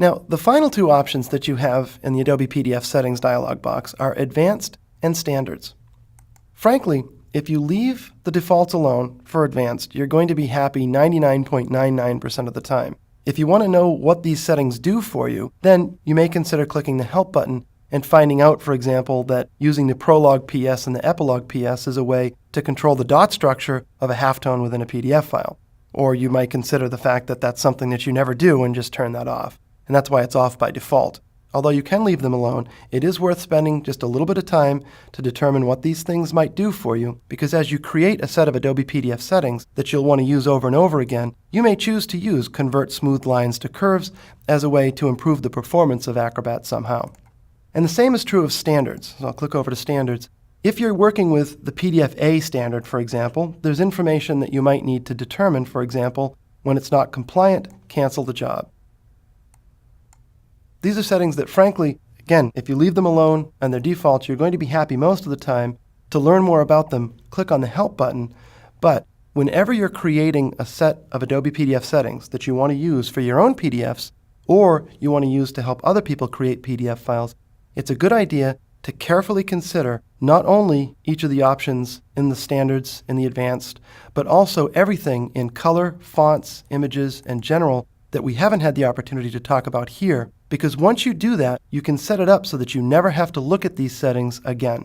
Now, the final two options that you have in the Adobe PDF Settings dialog box are Advanced and Standards. Frankly, if you leave the defaults alone for Advanced, you're going to be happy 99.99% of the time. If you want to know what these settings do for you, then you may consider clicking the Help button and finding out, for example, that using the Prologue PS and the Epilogue PS is a way to control the dot structure of a halftone within a PDF file. Or you might consider the fact that that's something that you never do and just turn that off. And that's why it's off by default. Although you can leave them alone, it is worth spending just a little bit of time to determine what these things might do for you, because as you create a set of Adobe PDF settings that you'll want to use over and over again, you may choose to use Convert Smooth Lines to Curves as a way to improve the performance of Acrobat somehow. And the same is true of standards. So I'll click over to Standards. If you're working with the PDF-A standard, for example, there's information that you might need to determine, for example, when it's not compliant, cancel the job. These are settings that, frankly, again, if you leave them alone and they're defaults, you're going to be happy most of the time. To learn more about them, click on the Help button. But whenever you're creating a set of Adobe PDF settings that you want to use for your own PDFs, or you want to use to help other people create PDF files, it's a good idea to carefully consider not only each of the options in the Standards, in the Advanced, but also everything in color, fonts, images, and general that we haven't had the opportunity to talk about here. Because once you do that, you can set it up so that you never have to look at these settings again.